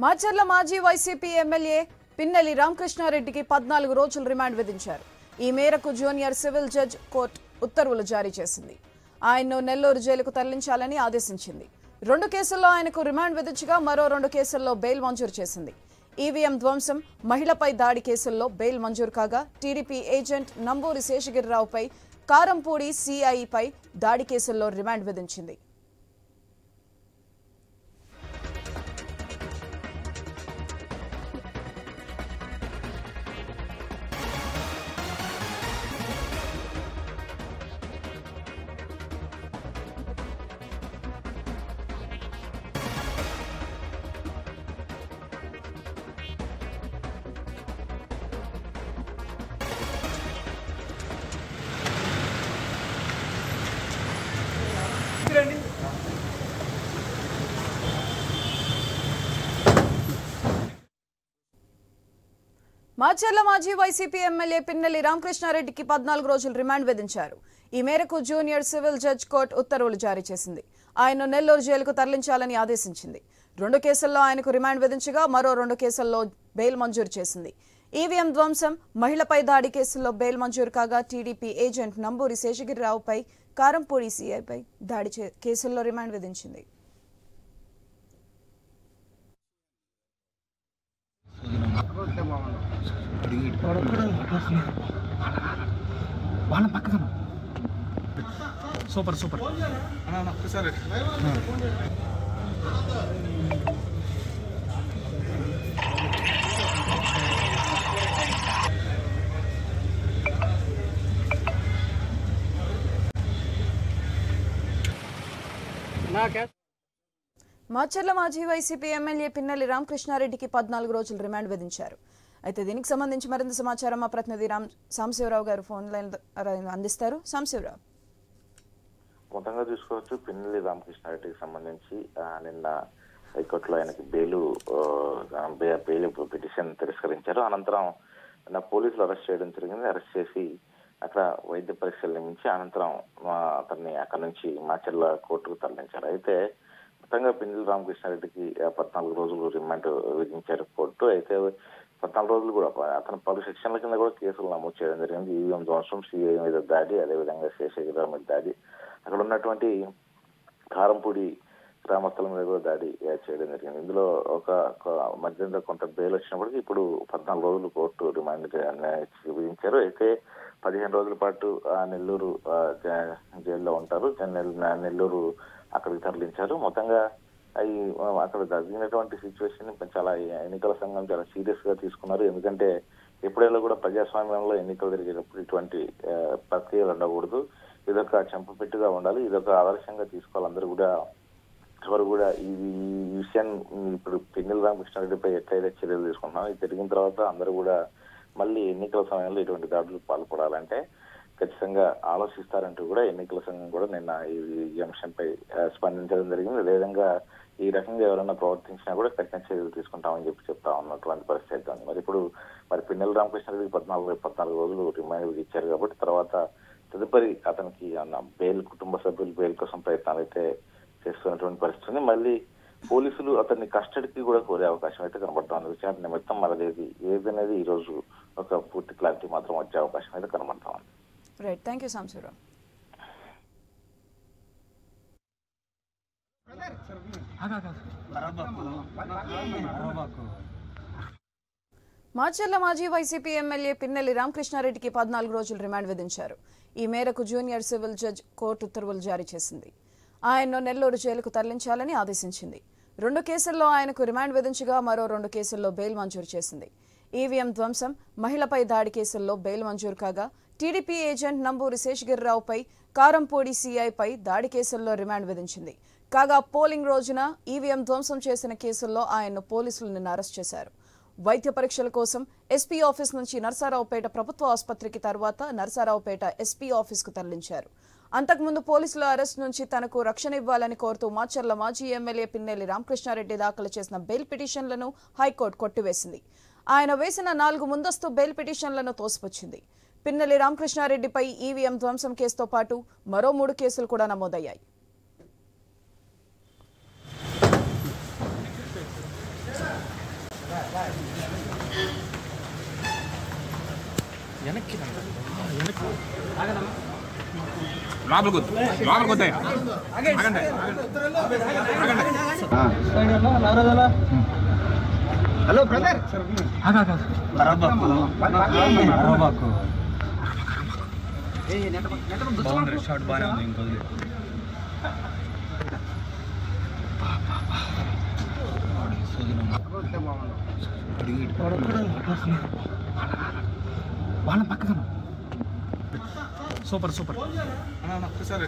మాచర్ల మాజీ YCP MLA Pinnelli రామకృష్ణారెడ్డికి 14 రోజులు remand విధించారు. ఈ మేరకు జూనియర్ సివిల్ జడ్జ్ కోర్టు ఉత్తర్వులు జారీ చేసింది. ఆయన్ను నెల్లూరు జైలుకు తరలించాలని ఆదేశించింది. 2 కేసుల్లో ఆయనకు రిమాండ్ విధించగా మరో 2 కేసుల్లో బెయిల్ మంజూరు చేసింది. ఈవీఎం ధ్వంసం, మహిళపై దాడి కేసుల్లో బెయిల్ మంజూరు కాగా టీడీపీ ఏజెంట్ నంబూరి శేషగిరిరావుపై, కారంపూడి సిఐపై దాడి కేసుల్లో రిమాండ్ విధించింది. మాచర్ల మాజీ వైసీపీ ఎమ్మెల్యే పిన్నెల్లి రామకృష్ణారెడ్డికి 14 రోజులు రిమాండ్ విధించారు. ఈ మేరకు జూనియర్ సివిల్ జడ్జ్ కోర్టు ఉత్తర్వులు జారీ చేసింది. ఆయన్ను నెల్లూరు జైలుకు తరలించాలని ఆదేశించింది. 2 కేసుల్లో ఆయనకు రిమాండ్ విధించగా మరో 2 కేసుల్లో బెయిల్ మంజూరు చేసింది. ఈవీఎం ధ్వంసం, మహిళపై దాడి కేసుల్లో బెయిల్ మంజూరు కాగా టీడీపీ ఏజెంట్ నంబూరి శేషగిరిరావుపై, కారంపూడి సిఐపై దాడి కేసుల్లో రిమాండ్ విధించింది. సూపర్ సూపర్ సరే మాచర్ల మాజీ వైసీపీ ఎమ్మెల్యే పిన్నెల్లి రామకృష్ణారెడ్డికి 14 రోజులు రిమాండ్ విధించారు. అయితే దీనికి సంబంధించి మరింత సమాచారం మా ప్రతినిధి సాంబశివరావు గారు ఫోన్ లైన్ అందిస్తారు. సాంబశివరావు, మొత్తంగా చూసుకోవచ్చు, పిన్నెల్లి రామకృష్ణారెడ్డికి సంబంధించి నిన్న హైకోర్టులో ఆయనకి బెయిల్ పిటిషన్ తిరస్కరించారు. అనంతరం పోలీసులు అరెస్ట్ చేయడం జరిగింది. అరెస్ట్ చేసి అక్కడ వైద్య పరీక్షలు నియమించి అనంతరం అతన్ని అక్కడ నుంచి మాచర్ల కోర్టుకు తరలించారు. అయితే మొత్తంగా పిన్నెల్లి రామకృష్ణారెడ్డికి 14 రోజులు రిమాండ్ విధించారు కోర్టు. అయితే 14 రోజులు కూడా అతను పలు సెక్షన్ల కింద కూడా కేసులు నమోదు చేయడం జరిగింది. ఈవీఎం ధ్వంసం, సిఐ మీద దాడి, అదేవిధంగా శేషగిరిరావు మీద దాడి, అక్కడ ఉన్నటువంటి కారంపూడి గ్రామస్తుల మీద కూడా దాడి చేయడం జరిగింది. ఇందులో ఒక మధ్యంతర కొంత బెయిల్ వచ్చినప్పటికీ ఇప్పుడు 14 రోజులు కోర్టు రిమాండ్ విధించారు. అయితే 15 రోజుల పాటు నెల్లూరు జైల్లో ఉంటారు. నెల్లూరు అక్కడికి తరలించారు. మొత్తంగా అక్కడ జరిగినటువంటి సిచ్యువేషన్ చాలా ఎన్నికల సంఘం చాలా సీరియస్ గా తీసుకున్నారు. ఎందుకంటే ఎప్పుడైనా కూడా ప్రజాస్వామ్యంలో ఎన్నికలు జరిగేటప్పుడు ఇటువంటి ప్రక్రియలు ఉండకూడదు. ఇదొక చెంపపెట్టుగా ఉండాలి. ఇదొక ఆదర్శంగా తీసుకోవాలి. అందరూ కూడా ఎవరు కూడా ఈ విషయాన్ని ఇప్పుడు పిన్నెల్లి రామకృష్ణారెడ్డిపై ఎట్లయితే చర్యలు తీసుకుంటున్నారో ఇది జరిగిన తర్వాత అందరూ కూడా మళ్ళీ ఎన్నికల సమయంలో ఇటువంటి దాడులకు పాల్పడాలంటే ఖచ్చితంగా ఆలోచిస్తారంటూ కూడా ఎన్నికల సంఘం కూడా నిన్న ఈ అంశంపై స్పందించడం జరిగింది. అదేవిధంగా ఈ రకంగా ఎవరైనా ప్రవర్తించినా కూడా కఠిన చర్యలు తీసుకుంటామని చెప్తా ఉన్నటువంటి పరిస్థితి ఉంది. మరి ఇప్పుడు పిన్నెల్లి రామకృష్ణారెడ్డికి 14 రోజులు రిమాండ్ ఇచ్చారు కాబట్టి తర్వాత తదుపరి అతనికి బెయిల్, కుటుంబ సభ్యులు బెయిల్ కోసం ప్రయత్నాలు అయితే చేస్తున్నటువంటి పరిస్థితి ఉంది. మళ్ళీ పోలీసులు అతన్ని కస్టడీకి కూడా కోరే అవకాశం అయితే కనబడుతుంది. విచారణ నిమిత్తం మరదేది ఏదనేది ఈ రోజు ఒక పూర్తి క్లారిటీ మాత్రం వచ్చే అవకాశం అయితే కనబడతా ఉంది. Right, thank you Sambasivarao. Macherla మాజీ వైసీపీ ఎమ్మెల్యే పిన్నెల్లి రామకృష్ణారెడ్డికి 14 రోజులు రిమాండ్ విధించారు. ఈ మేరకు జూనియర్ సివిల్ జడ్జ్ కోర్టు ఉత్తర్వులు జారీ చేసింది. ఆయన్ను నెల్లూరు జైలుకు తరలించాలని ఆదేశించింది. 2 కేసుల్లో ఆయనకు రిమాండ్ విధించగా మరో 2 కేసుల్లో బెయిల్ మంజూరు చేసింది. ఈవీఎం ధ్వంసం, మహిళపై దాడి కేసుల్లో బెయిల్ మంజూరు కాగా టీడీపీ ఏజెంట్ నంబూరి శేషగిరిరావుపై, కారంపూడి సిఐపై దాడి కేసుల్లో రిమాండ్ విధించింది. కాగా పోలింగ్ రోజున ఈవీఎం ధ్వంసం చేసిన కేసుల్లో ఆయన్ను పోలీసులు నిన్న అరెస్ట్ చేశారు. వైద్య పరీక్షల కోసం ఎస్పీ ఆఫీస్ నుంచి నర్సారావుపేట ప్రభుత్వ ఆసుపత్రికి, తర్వాత నర్సారావుపేట ఎస్పీ ఆఫీస్కు తరలించారు. అంతకుముందు పోలీసుల అరెస్ట్ నుంచి తనకు రక్షణ ఇవ్వాలని కోరుతూ మాచర్ల మాజీ ఎమ్మెల్యే పిన్నెల్లి రామకృష్ణారెడ్డి దాఖలు చేసిన బెయిల్ పిటిషన్లను హైకోర్టు కొట్టివేసింది. ఆయన వేసిన 4 ముందస్తు బెయిల్ పిటిషన్లను తోసిపుచ్చింది. పిన్నెల్లి రామకృష్ణారెడ్డిపై ఈవీఎం ధ్వంసం కేసుతో పాటు మరో 3 కేసులు కూడా నమోదయ్యాయి. వెనక్కి వెనక్కి లోపలికి వద్దు లోపలికి వద్దాయి ఆగండి హలో బ్రదర్ షార్ట్ బాగానే ఉంది ఇంకొద్ది వాళ్ళ పక్కన సూపర్ సూపర్ ఒకసారి